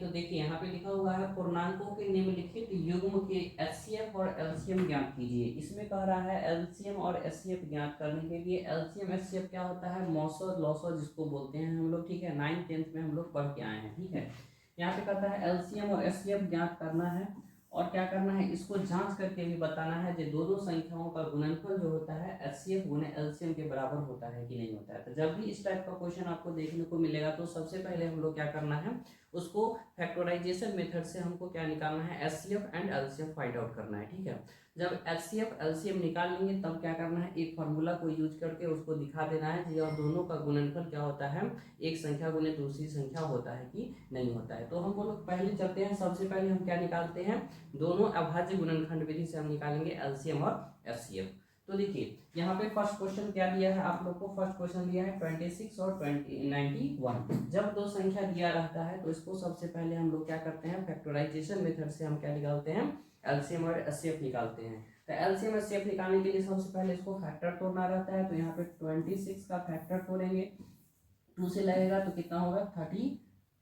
देखिए यहाँ पे लिखा हुआ है पूर्णांकों के निम्नलिखित युग्म के एचसीएफ और एलसीएम ज्ञात कीजिए। इसमें कह रहा है एलसीएम और एचसीएफ ज्ञात करने के लिए एलसीएम एचसीएफ क्या होता है, मौसर लौसर जिसको बोलते हैं हम लोग, ठीक है, 9th 10th में हम लोग पढ़ के आए हैं, ठीक है। यहाँ पे कहता है एलसीएम और एचसीएफ ज्ञात करना है और क्या करना है, इसको जांच करके भी बताना है कि दोनों संख्याओं का गुणनफल जो होता है एचसीएफ गुने एलसीएम के बराबर होता है कि नहीं होता है। तो जब भी इस टाइप का क्वेश्चन आपको देखने को मिलेगा तो सबसे पहले हम लोग क्या करना है, उसको फैक्टराइजेशन मेथड से हमको क्या निकालना है, HCF and LCM find out करना है, ठीक है। जब एचसीएफ एलसीएम निकाल लेंगे तब क्या करना है, एक फार्मूला को यूज करके उसको दिखा देना है कि और दोनों का गुणनफल क्या होता है, एक संख्या गुने दूसरी संख्या होता है कि नहीं होता है। तो हम लोग पहले चलते हैं, सबसे पहले हम क्या निकालते हैं, दोनों अभाज्य गुणनखंड विधि से हम निकालेंगे एलसीएम और एचसीएफ। तो देखिए यहाँ पे फर्स्ट क्वेश्चन क्या दिया है आप लोग को, फर्स्ट क्वेश्चन दिया है 26 और 91। जब दो संख्या दिया रहता है तो इसको सबसे पहले हम लोग क्या करते हैं, फैक्टराइजेशन मेथड से हम क्या निकालते हैं, एलसीएम और एचसीएफ निकालते हैं। तो एलसीएम एचसीएफ निकालने के लिए सबसे पहले इसको फैक्टर तोड़ना रहता है। तो यहाँ पे 26 का फैक्टर तोड़ेंगे, 2 से लगेगा तो कितना होगा,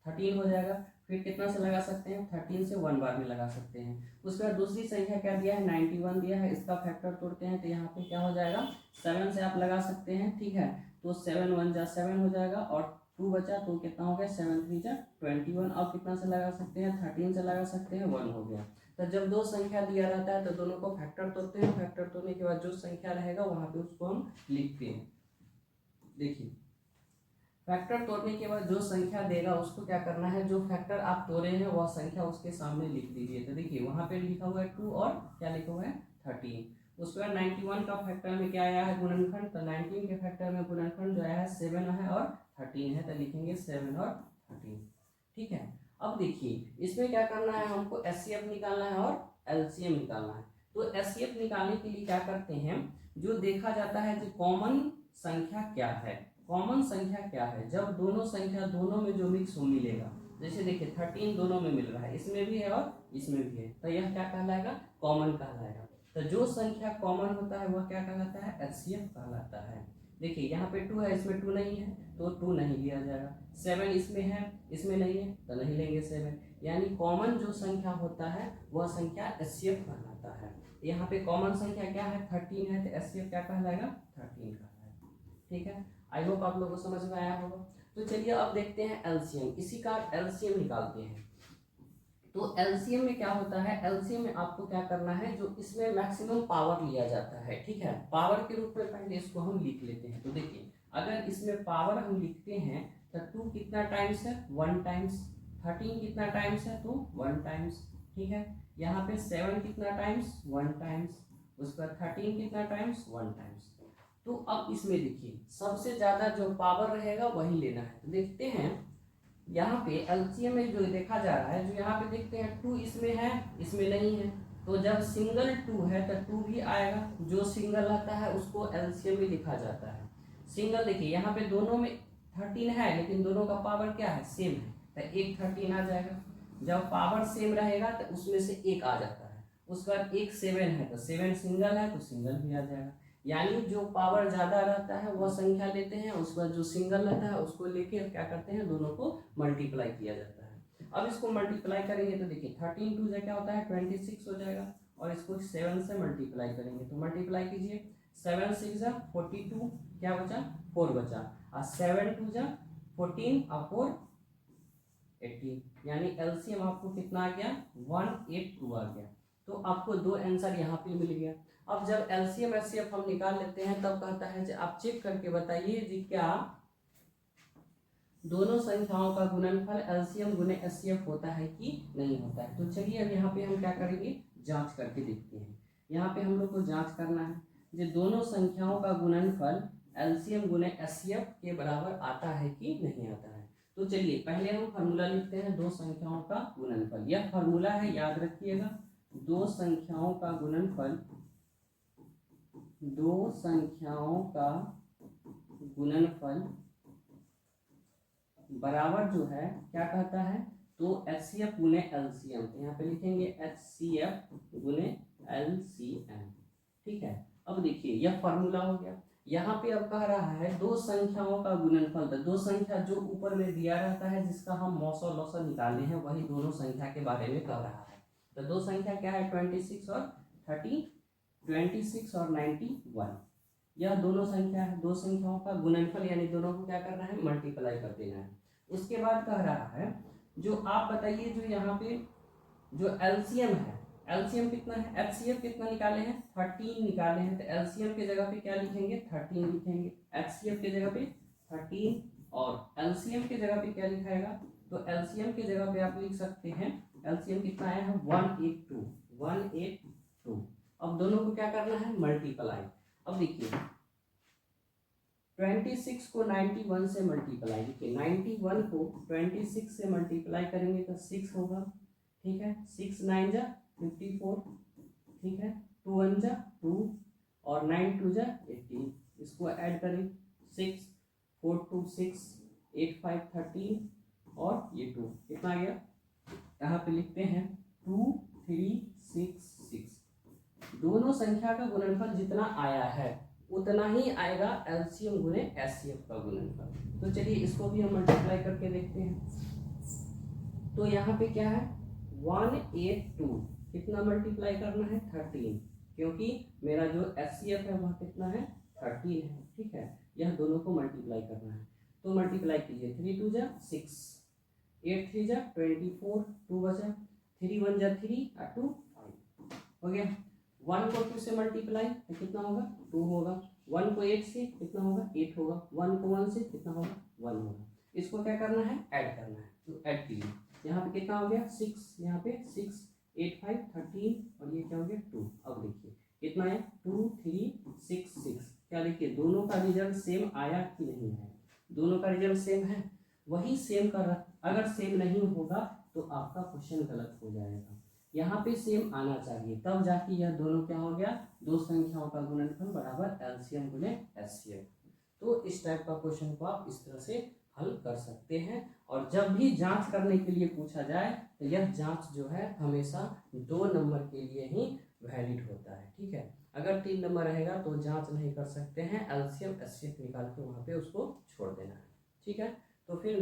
13 हो जाएगा। फिर कितना से लगा सकते हैं, 13 से 1 बार में लगा सकते हैं। उसके बाद दूसरी संख्या क्या दिया है, 91 दिया है, इसका फैक्टर तोड़ते हैं तो यहाँ पे क्या हो जाएगा, 7 से आप लगा सकते हैं, ठीक है। तो 7 1 जा 7 हो जाएगा और 2 बचा तो कितना हो गया, 7 3 जा 21। अब कितना से लगा सकते हैं, 13 से लगा सकते हैं, 1 हो गया। तो जब दो संख्या दिया रहता है तो दोनों को फैक्टर तोड़ते हैं, फैक्टर तोड़ने के बाद जो संख्या रहेगा वहाँ पे उसको हम लिखते हैं। देखिए फैक्टर तोड़ने के बाद जो संख्या देगा उसको क्या करना है, जो फैक्टर आप तोड़े हैं वह संख्या उसके सामने लिख दीजिए। तो देखिए वहाँ पे लिखा हुआ है 2 और क्या लिखा हुआ है 13। उसके बाद 91 का फैक्टर में क्या आया है, गुणनखंड। तो 19 के फैक्टर में गुणनखंड जो आया है 7 है और 13 है, तो लिखेंगे 7 और 13, ठीक है। अब देखिए इसमें क्या करना है, हमको एचसीएफ निकालना है और एलसीएम निकालना है। तो एचसीएफ निकालने के लिए क्या करते हैं, जो देखा जाता है कि कॉमन संख्या क्या है, कॉमन संख्या क्या है, जब दोनों संख्या दोनों में जो मिक्स हो मिलेगा, जैसे देखिए 13 दोनों में मिल रहा है, इसमें भी है और इसमें भी है, तो यह क्या कहलाएगा, कॉमन कहलाएगा। तो जो संख्या कॉमन होता है वह क्या कहलाता है, एचसीएफ कहलाता है। देखिए यहाँ पे 2 है, इसमें 2 नहीं है तो 2 नहीं लिया जाएगा। 7 इसमें है, इसमें नहीं है तो नहीं लेंगे 7। यानी कॉमन जो संख्या होता है वह संख्या एचसीएफ कहलाता है। यहाँ पे कॉमन संख्या क्या है, 13 है, तो एचसीएफ क्या कहलाएगा, 13 कहलाएगा, ठीक है। आई होप आप लोगों को समझ में आया होगा। तो चलिए अब देखते हैं एलसीएम, इसी का एलसीएम निकालते हैं। तो एलसीएम में क्या होता है, एलसीएम में आपको क्या करना है, जो इसमें मैक्सिमम पावर लिया जाता है, ठीक है, पावर के रूप में पहले इसको हम लिख लेते हैं। तो देखिए अगर इसमें पावर हम लिखते हैं तो 2 कितना टाइम्स है, 1 टाइम्स, 13 कितना टाइम्स है तो 1 टाइम्स, ठीक है। यहाँ पे 7 कितना टाइम्स, 1 टाइम्स, उसके बाद 13 कितना टाइम्स, 1 टाइम्स। तो अब इसमें देखिए सबसे ज्यादा जो पावर रहेगा वही लेना है। तो देखते हैं यहाँ पे एलसीएम में जो देखा जा रहा है, जो यहाँ पे देखते हैं 2 इसमें है, इसमें नहीं है, तो जब सिंगल 2 है तो 2 भी आएगा, जो सिंगल आता है उसको एलसीएम में लिखा जाता है। सिंगल देखिए यहाँ पे दोनों में 13 है लेकिन दोनों का पावर क्या है, सेम है, तो एक 13 आ जाएगा। जब पावर सेम रहेगा तो उसमें से एक आ जाता है। उसके बाद एक 7 है तो 7 सिंगल है तो सिंगल भी आ जाएगा। यानी जो पावर ज्यादा रहता है वह संख्या लेते हैं, उसके बाद जो सिंगल रहता है उसको लेके क्या करते हैं, दोनों को मल्टीप्लाई किया जाता है। अब इसको मल्टीप्लाई करेंगे तो देखिए 13 2 क्या होता है 26 हो जाएगा, और इसको 7 से मल्टीप्लाई करेंगे तो मल्टीप्लाई कीजिए, 7 6 जा 42, क्या बचा 4 बचा, और 7 2 जा 14 और 4 18, यानी एलसीएम आपको कितना आ गया 182 आ गया। तो आपको दो आंसर यहाँ पे मिल गया। अब जब एलसीएम एचसीएफ हम निकाल लेते हैं तब कहता है कि आप चेक करके बताइए जी क्या दोनों संख्याओं का गुणनफल एलसीएम गुने एचसीएफ होता है कि नहीं होता है। तो चलिए अब यहाँ पे हम क्या करेंगे, जांच करके देखते हैं। यहाँ पे हम लोग को जांच करना है कि दोनों संख्याओं का गुणनफल एलसीएम गुने एचसीएफ के बराबर आता है कि नहीं आता है। तो चलिए पहले हम फार्मूला लिखते हैं दो संख्याओं का गुणनफल। यह फार्मूला है, याद रखिएगा, दो संख्याओं का गुणनफल, दो संख्याओं का गुणनफल बराबर जो है क्या कहता है, तो एचसीएफ गुने एलसीएम। तो यहाँ पे लिखेंगे एचसीएफ गुने एलसीएम, ठीक है। अब देखिए यह फार्मूला हो गया। यहाँ पे अब कह रहा है दो संख्याओं का गुणनफल, दो संख्या जो ऊपर में दिया रहता है जिसका हम मौसा लौसा निकाले हैं वही दोनों संख्या के बारे में कह रहा है। तो दो संख्या क्या है 26 और 30, 26 और 91, यह दोनों संख्या है, दो संख्याओं का गुणनफल यानी दोनों को क्या करना है मल्टीप्लाई कर देना है। उसके बाद कह रहा है जो आप बताइए जो यहाँ पे जो एलसीएम है, एलसीएम कितना है, एचसीएफ कितना निकाले हैं 13 निकाले हैं, तो एलसीएम के जगह पे क्या लिखेंगे 13 लिखेंगे, एचसीएफ के जगह पे 13 और एलसीएम के जगह पे क्या लिखाएगा, तो एलसीएम के जगह पे आप लिख सकते हैं एलसीएम कितना आया है 182। अब दोनों को क्या करना है मल्टीप्लाई। अब देखिए 26 को 91 से मल्टीप्लाई, देखिए 91 को 26 से मल्टीप्लाई करेंगे तो 6 होगा, ठीक है, 6 9 जा 54, ठीक है, 2 1 जा 2 और 9 2 जा 18, इसको ऐड करें 6 4 2 6 8 5 13 और ये 2 कितना आ गया, यहाँ पे लिखते हैं 2 3 6 6। दोनों संख्या का गुणनफल जितना आया है उतना ही आएगा एलसीएम गुने एचसीएफ का गुणनफल। तो चलिए इसको भी हम मल्टीप्लाई करके देखते हैं। तो यहाँ पे क्या है 182, कितना मल्टीप्लाई करना है 13, क्योंकि मेरा जो एचसीएफ है वह कितना है 13 है, ठीक है, यह दोनों को मल्टीप्लाई करना है। तो मल्टीप्लाई कीजिए 3 2 जा 6, 8 3 जा 24, 2 बचा, 3 1 जा 3 और 2 5 हो गया। 1 को 2 से मल्टीप्लाई तो कितना होगा 2 होगा, 1 को 8 से कितना होगा 8 होगा, 1 को 1 से कितना होगा 1 होगा। इसको क्या करना है ऐड करना है, तो ऐड कीजिए, यहाँ पे कितना हो गया 6, यहाँ पे 6 8 5 13 और ये क्या हो गया 2। अब देखिए कितना है 2 3 6 6, क्या देखिए दोनों का रिजल्ट सेम आया कि नहीं है, दोनों का रिजल्ट सेम है, वही सेम कर रहा, अगर सेम नहीं होगा तो आपका क्वेश्चन गलत हो जाएगा। यहाँ पे सेम आना चाहिए तब जाके यह दोनों क्या हो गया, दो संख्याओं का गुणनफल बराबर एलसीएम गुने एचसीएफ। तो इस टाइप का क्वेश्चन को आप इस तरह से हल कर सकते हैं। और जब भी जांच करने के लिए पूछा जाए तो यह जांच जो है हमेशा 2 नंबर के लिए ही वैलिड होता है, ठीक है। अगर 3 नंबर रहेगा तो जांच नहीं कर सकते हैं, एलसीएम एचसीएफ निकाल के वहाँ पे उसको छोड़ देना है, ठीक है। तो फिर